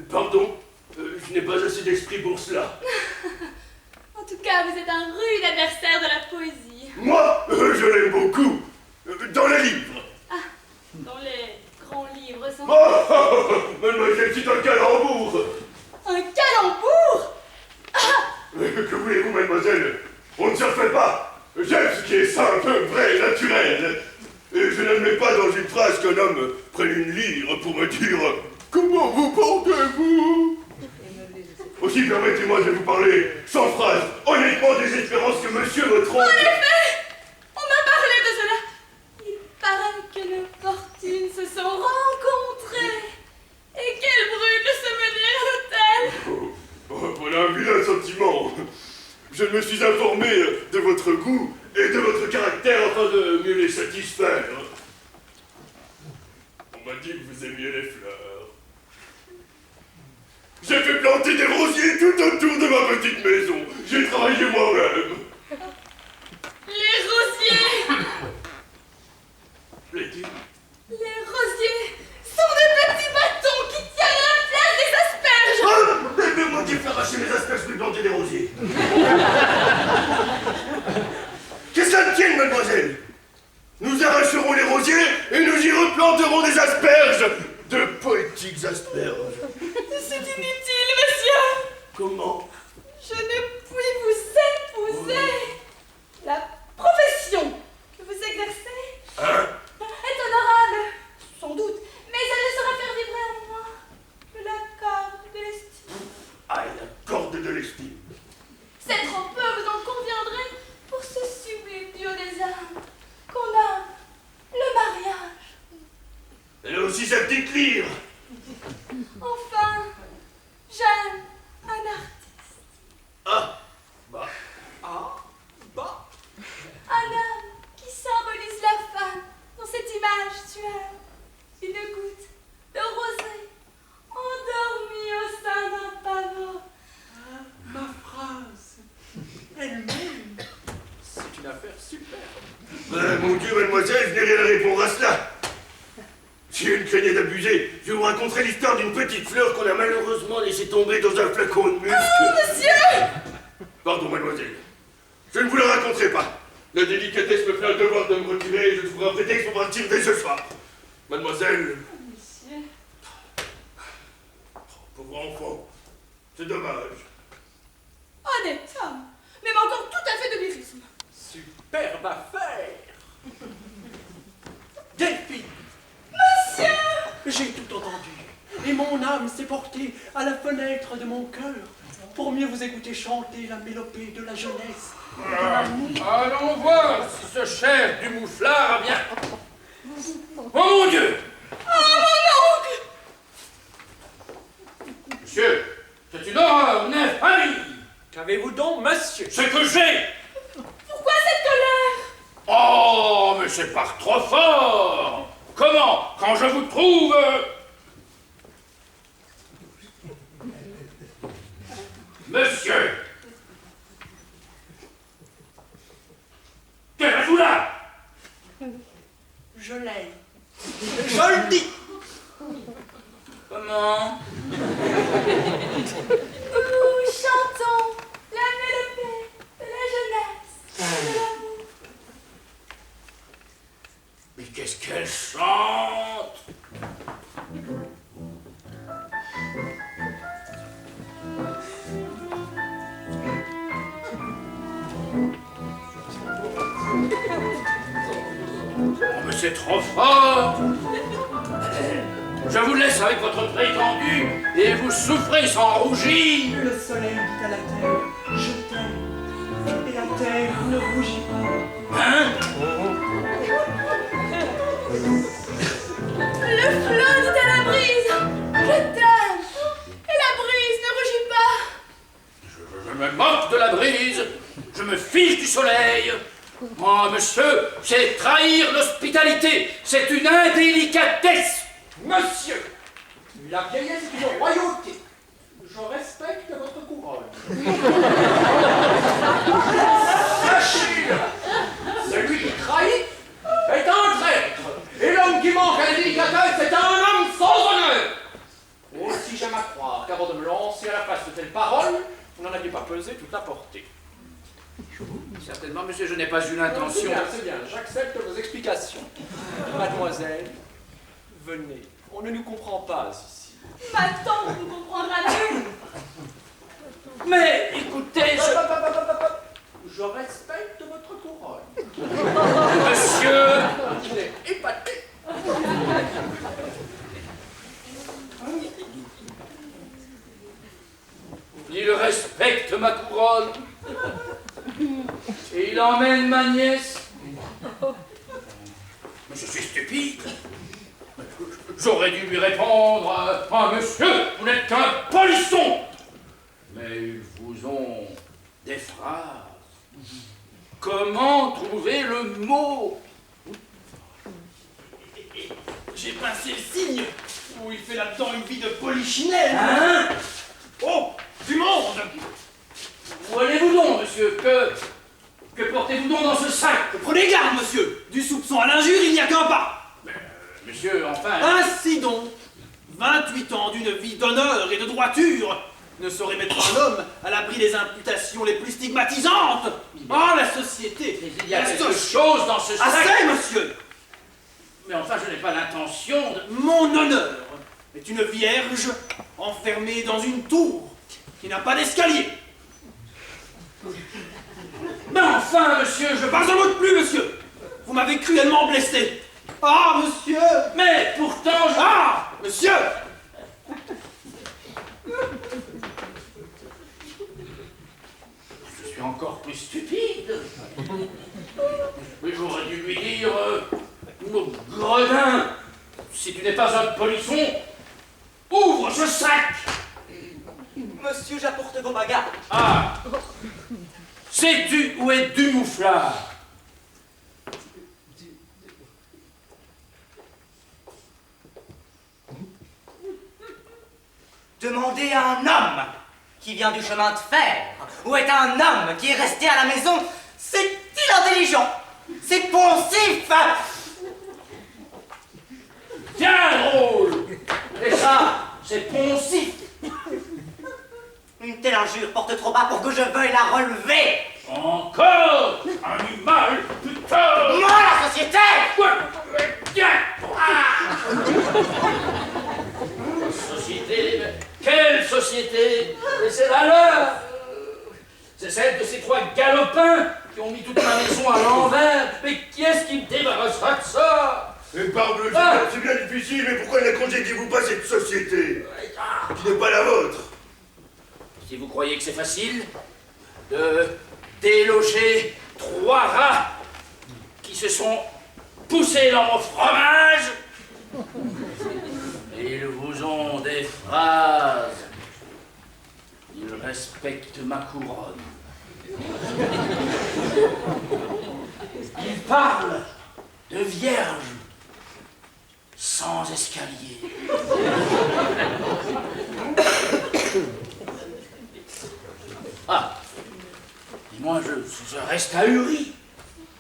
Pardon, je n'ai pas assez d'esprit pour cela. En tout cas, vous êtes un rude adversaire de la poésie. Moi, je l'aime beaucoup. Dans les livres. Dans les grands livres, sans doute. Oh, mademoiselle, c'est un calembour. Un calembour? Que voulez-vous, mademoiselle? On ne se refait pas. J'aime ce qui est simple, vrai, naturel. Et je n'admets pas dans une phrase qu'un homme prenne une lyre pour me dire « Comment vous portez-vous » Aussi, permettez-moi de vous parler, sans phrase, honnêtement des espérances que monsieur votre En oncle... effet, on m'a parlé de cela. Il paraît que nos fortunes se sont rencontrées et qu'elles brûlent se mener à l'hôtel. Voilà un vilain sentiment. Je me suis informé de votre goût et de votre caractère afin de mieux les satisfaire. m'a dit que vous aimiez les fleurs. J'ai fait planter des rosiers tout autour de ma petite maison. J'ai travaillé moi-même. Les rosiers! Les Les rosiers sont des petits bâtons qui tiennent la place des asperges! Ah, mais moi qui fais arracher les asperges pour planter des rosiers. Que ça ne tienne, mademoiselle. Nous arracherons les rosiers et nous y replanterons des asperges. De poétiques asperges. C'est inutile, monsieur! Comment? Je ne puis vous épouser! La profession que vous exercez Hein? est honorable, sans doute, mais elle ne saura faire vibrer en moi que la corde de l'estime. Ah, la corde de l'estime. C'est trop peu, vous en conviendrez, pour ce sublime duo des âmes qu'on nomme le mariage. Elle a aussi sa petite lyre. Enfin, j'aime un artiste, Ah, bah. un homme qui symbolise la femme dans cette image suave, une goutte de rosée endormie au sein d'un pavot. Ma phrase, elle-même, c'est une affaire superbe. Mon Dieu, mademoiselle, je n'ai rien à répondre à cela. Si vous ne craignez d'abuser, je vous raconterai l'histoire d'une petite fleur qu'on a malheureusement laissée tomber dans un flacon de musc. Oh, monsieur! Pardon, mademoiselle. Je ne vous la raconterai pas. La délicatesse me fait un devoir de me retirer et je trouverai un prétexte pour partir dès ce soir. Mademoiselle, Monsieur, pauvre enfant, c'est dommage. honnête homme, même encore tout à fait de lyrisme. Superbe affaire. Delphine, Monsieur! j'ai tout entendu. Et mon âme s'est portée à la fenêtre de mon cœur pour mieux vous écouter chanter la mélopée de la jeunesse. Allons voir si ce cher du mouflard a bien... Oh mon Dieu! Oh, mon oncle! Monsieur, c'est une horreur, une infamie! Qu'avez-vous donc, monsieur? Ce que j'ai! Pourquoi cette colère? Oh, mais c'est par trop fort! Comment, quand je vous trouve... Monsieur! Que faites-vous là? Je l'aime. Je le dis. Comment? Nous chantons la mélopée de la jeunesse, de l'amour. Mais qu'est-ce qu'elle chante? Oh, mais c'est trop fort! Je vous laisse avec votre prétendu et vous souffrez sans rougir! Le soleil dit à la terre, je t'aime. Et la terre ne rougit pas. Hein? Le flot dit à la brise, je t'aime. Et la brise ne rougit pas. Je me moque de la brise, je me fiche du soleil. Moi, monsieur, c'est trahir l'hospitalité, c'est une indélicatesse. Monsieur, la vieillesse est une royauté. Je respecte votre couronne. Achille, celui qui trahit est un traître. Et l'homme qui manque à la délicatesse est un homme sans honneur. Aussi j'aime à croire qu'avant de me lancer à la face de telles paroles, vous n'en aviez pas pesé toute la portée. Certainement, monsieur, je n'ai pas eu l'intention. C'est bien, j'accepte vos explications. Mademoiselle, venez, on ne nous comprend pas ici. Ma tante nous comprendra mieux. Mais écoutez, je respecte votre couronne. Monsieur, Il est épaté. il respecte ma couronne. Et il emmène ma nièce. Mais je suis stupide. J'aurais dû lui répondre, ah monsieur, vous n'êtes qu'un polisson. Mais ils vous ont des phrases. Comment trouver le mot? J'ai pincé le cygne. Où il fait là-dedans une vie de polichinelle. Hein? Oh, du monde. Où allez-vous donc, monsieur? Que portez-vous donc dans ce sac? Prenez garde, monsieur. Du soupçon à l'injure, il n'y a qu'un pas. Monsieur, enfin... Ainsi donc, 28 ans d'une vie d'honneur et de droiture ne saurait mettre un homme à l'abri des imputations les plus stigmatisantes. Oh, la société. Mais il y a quelque chose dans ce sac. Assez, monsieur. Mais enfin, je n'ai pas l'intention de... Mon honneur est une vierge enfermée dans une tour qui n'a pas d'escalier. Mais enfin, monsieur, je... Pas un mot de plus, monsieur. Vous m'avez cruellement blessé. Ah, monsieur. Mais pourtant, je... Ah, monsieur. Je suis encore plus stupide. Mais j'aurais dû lui dire... Gredin, si tu n'es pas un polisson, ouvre ce sac. Monsieur, j'apporte vos bagages. Ah. Sais-tu où est Dumouflard? Demandez à un homme qui vient du chemin de fer où est un homme qui est resté à la maison. C'est intelligent. C'est poncif. Tiens, drôle. Et ça, c'est poncif. Une telle injure porte trop bas pour que je veuille la relever. Encore animal, putain. Moi, la société. Tiens. Société, mais quelle société? Et c'est la leur. C'est celle de ces trois galopins qui ont mis toute ma maison à l'envers. Mais qui est-ce qui me débarrassera de ça? Mais parbleu, c'est bien difficile, mais pourquoi ne congédiez-vous pas cette société qui n'est pas la vôtre? Si vous croyez que c'est facile de déloger trois rats qui se sont poussés dans mon fromage, ils vous ont des phrases. Ils respectent ma couronne. Ils parlent de vierges sans escalier. Ah, et moi je reste ahuri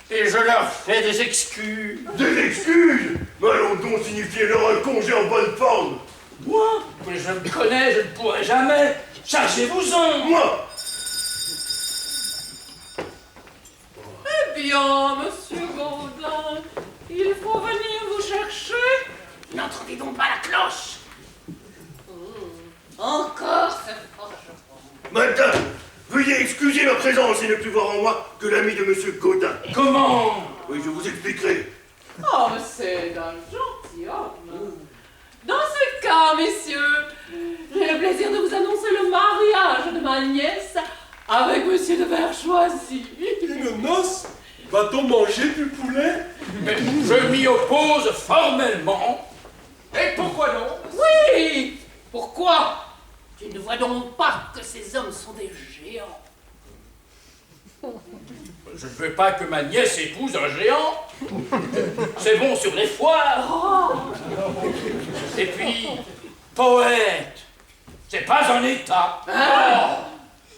et je leur fais des excuses. Des excuses? Mais allons donc signifier leur un congé en bonne forme. Moi? Mais je me connais, je ne pourrai jamais. Chargez-vous-en. Moi? Eh bien, monsieur Gaudin, il faut venir vous chercher. N'entendez donc pas la cloche. Encore ce forgeron. Madame, veuillez excuser ma présence et ne plus voir en moi que l'ami de monsieur Gaudin. Comment? Oui, je vous expliquerai. Oh, mais c'est un gentilhomme. Dans ce cas, messieurs, j'ai le plaisir de vous annoncer le mariage de ma nièce avec monsieur de Verchoisy. Une noce? Va-t-on manger du poulet? Mais je m'y oppose formellement. Et pourquoi donc? Oui! Pourquoi? Tu ne vois donc pas que ces hommes sont des géants? Je ne veux pas que ma nièce épouse un géant. C'est bon sur les foires. Et puis, poète, c'est pas un état.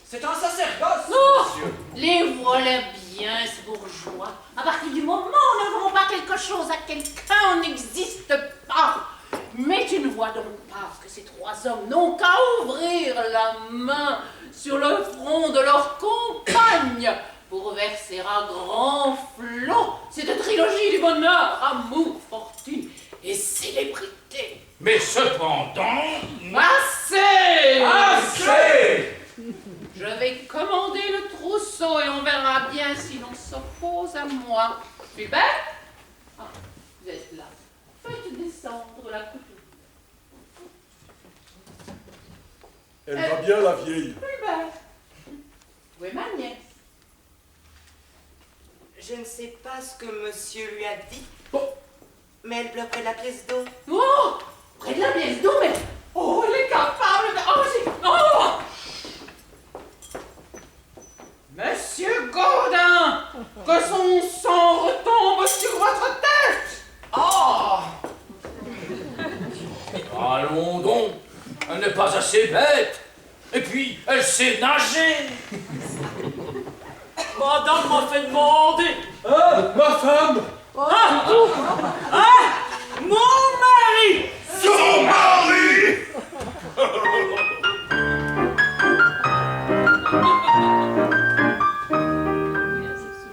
C'est un sacerdoce, Oh, monsieur. les voilà bien, ces bourgeois. À partir du moment où nous ne voulons pas quelque chose à quelqu'un, on n'existe pas. Mais tu ne vois donc pas que ces trois hommes n'ont qu'à ouvrir la main sur le front de leur compagne pour verser à grand flot cette trilogie du bonheur, amour, fortune et célébrité. Mais cependant... Assez! Assez! Je vais commander le trousseau et on verra bien si l'on s'oppose à moi. Hubert? Ah, vous êtes là. Faites descendre la couture. Elle va bien, la vieille. Hubert? Où est ma nièce? Je ne sais pas ce que monsieur lui a dit, Oh, mais elle pleure près de la pièce d'eau. oh, près de la pièce d'eau, mais... Oh, elle est capable de... Oh, j'ai... Oh! Monsieur Gaudin, que son sang retombe sur votre tête! Ah! puis elle sait nager. Madame m'a fait demander. Ah, ma femme! Mon mari! Son mari!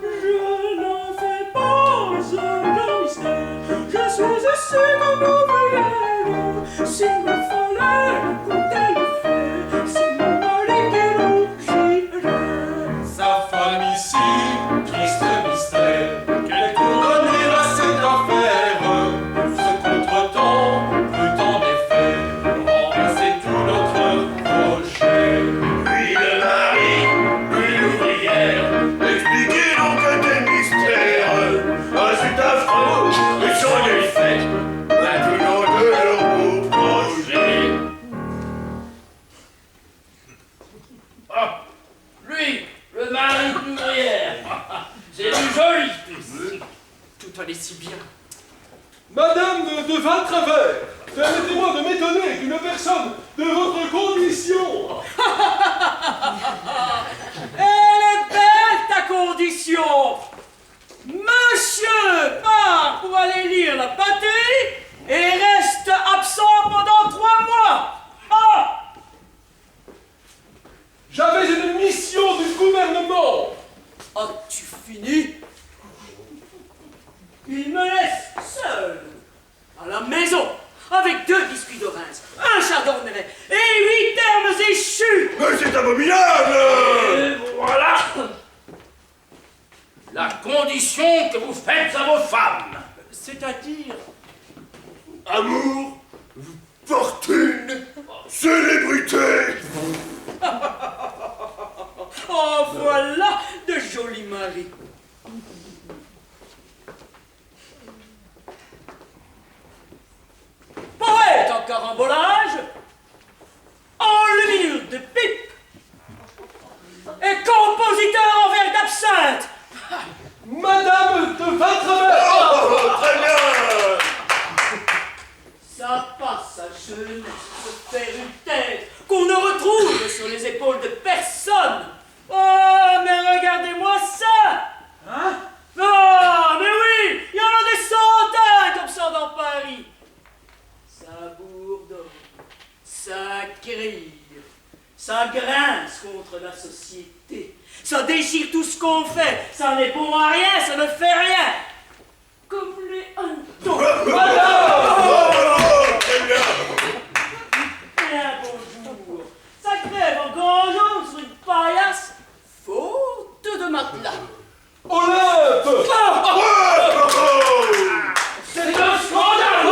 Je n'en fais pas un grand mystère. Je suis ici comme ouvrière. S'il me fallait compter les faits, c'est mon mari qui l'ouvrirait. Sa femme ici, triste mystère, quelle couronne à cette affaire. Ce contretemps peut en effet remplacer tout notre projet. Lui le mari, lui l'ouvrière. Expliquez donc des mystères. Ah, c'est affreux, mais c'en est fait. Maintenant de leur beau projet. Ah, lui, le mari de l'ouvrière. C'est du joli. Tout allait si bien. Madame de Valtravers, permettez-moi de m'étonner qu'une personne de votre condition. Elle est belle ta condition. Monsieur part pour aller lire la patrie et reste absent pendant 3 mois. Ah! J'avais une mission du gouvernement. As-tu fini? Il me laisse seul à la maison avec 2 biscuits de Reims, un chardonnay et 8 termes échus. Mais c'est abominable! Et voilà la condition que vous faites à vos femmes. C'est-à-dire? Amour, fortune, célébrité. Oh, voilà de jolis maris. Poète en carambolage, enluminure de pipe et compositeur en verre d'absinthe. Madame de Valtravers. Oh, très bien! Ça passe à jeunesse de faire une tête qu'on ne retrouve sur les épaules de personne. Oh, mais regardez-moi ça! Hein? Oh, mais oui! Il y en a des centaines comme ça dans Paris. Ça bourdonne, ça crie, ça grince contre la société, ça déchire tout ce qu'on fait, ça n'est bon à rien, ça ne fait rien. Comme les hannetons. Très bien! Et un bonjour, ça crève en grand jour sur une paillasse, faute de matelas. Olympe. C'est un scandale.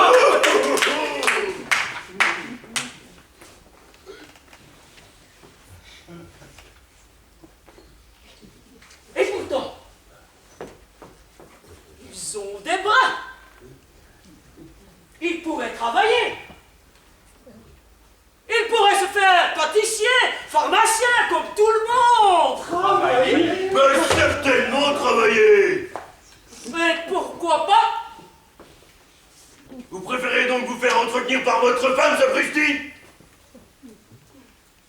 Et pourtant, ils ont des bras. Ils pourraient travailler. Ils pourraient se faire pâtissier, pharmacien, comme tout le monde. Travailler? Mais certainement travailler! Mais pourquoi pas? Vous préférez donc vous faire entretenir par votre femme, sapristi?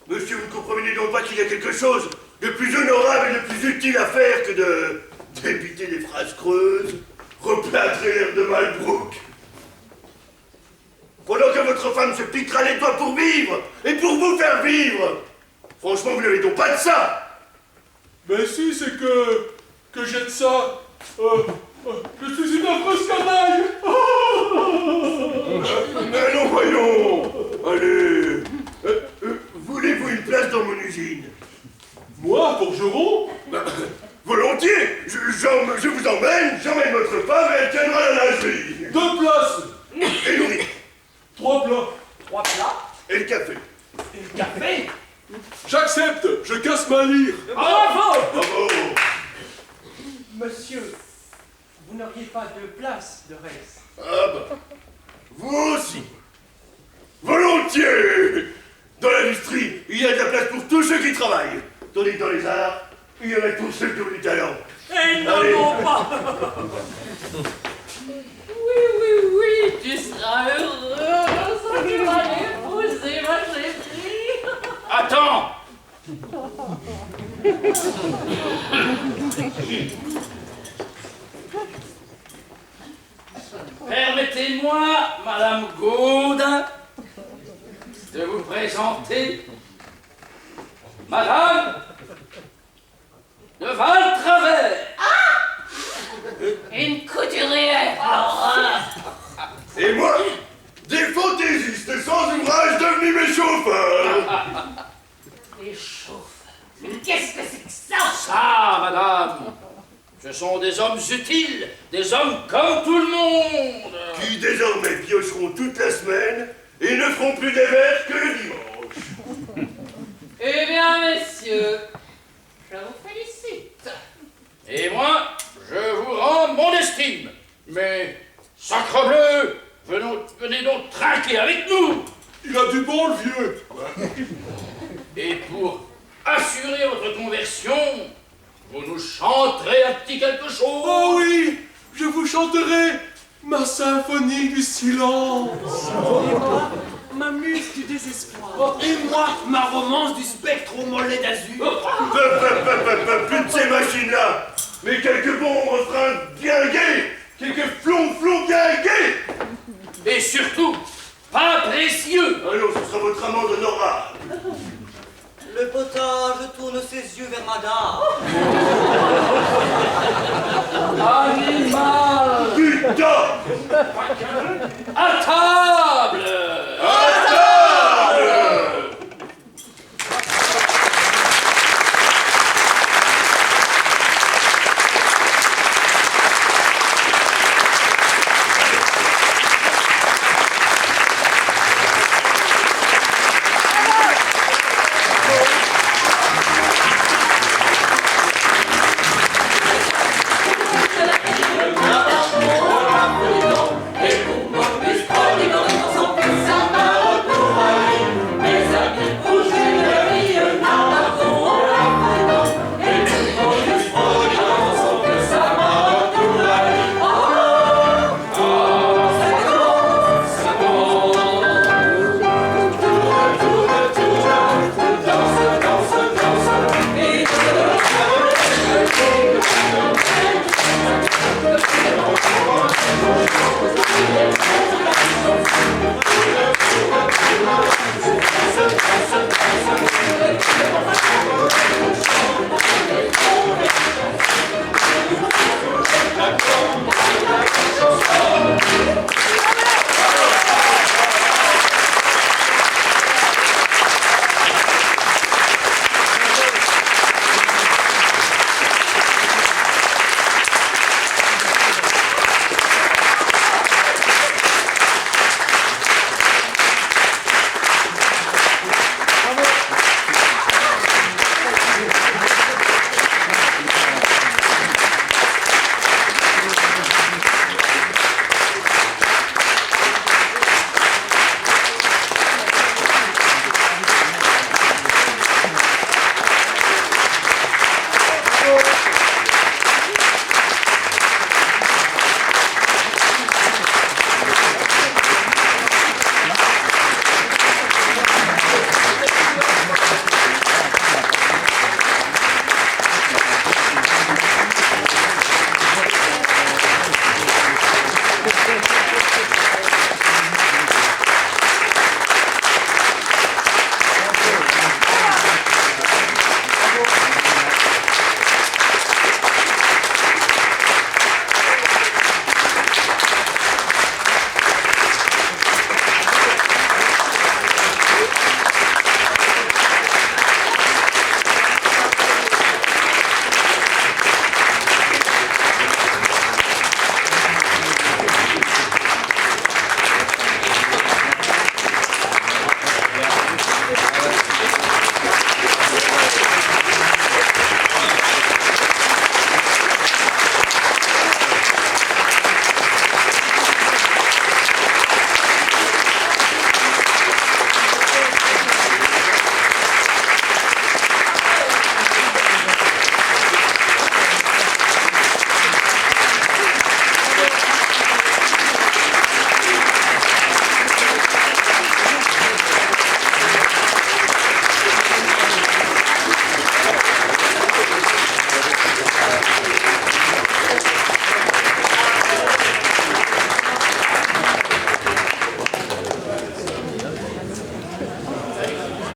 Monsieur, vous ne comprenez donc pas qu'il y a quelque chose de plus honorable et de plus utile à faire que de débiter des phrases creuses, replâtrer l'air de Malbrook. Pendant que votre femme se piquera les doigts pour vivre et pour vous faire vivre. Franchement, vous n'avez donc pas de ça. Mais si, c'est que j'ai de ça. Je suis une affreuse canaille. Mais non, voyons. Allez. Voulez-vous une place dans mon usine? Moi, forgeron? Volontiers. Je vous emmène, j'emmène votre femme et elle tiendra la lingerie. 2 places. Et nourrir. 3 plats. 3 plats Et le café. et le café. J'accepte. Je casse ma lyre. Bravo! Bravo. Monsieur, vous n'auriez pas 2 places de reste? Ah bah. Vous aussi. Volontiers. Dans l'industrie, il y a de la place pour tous ceux qui travaillent. Tandis que dans les arts, il y en a pour ceux qui ont du talent. Et non, non, pas! Oui, tu seras heureuse quand tu vas l'épouser, ma chérie. Attends, Permettez-moi, Madame Gaudin, de vous présenter Madame de Valtravers. Une couturière. Et moi, des fantaisistes sans ouvrage devenus mes chauffeurs. Les chauffeurs. Mais qu'est-ce que c'est que ça? Ça, madame, ce sont des hommes utiles, des hommes comme tout le monde. Qui désormais piocheront toute la semaine et ne feront plus des vers que le dimanche. Eh bien, messieurs, je vous félicite. Et moi, je vous rends mon estime. Mais, sacrebleu, venez donc trinquer avec nous. Il a du bon, le vieux. Et pour assurer votre conversion, vous nous chanterez un petit quelque chose. Oh oui, je vous chanterai ma symphonie du silence. Ma muse du désespoir. Et moi, ma romance du spectre au mollet d'azur. Plus de ces machines-là, mais quelques bons refrains bien gais, quelques flons bien gais. Et surtout, pas précieux. Alors, ce sera votre amende honorable. Le potage tourne ses yeux vers madame. Animal. Putain! À table.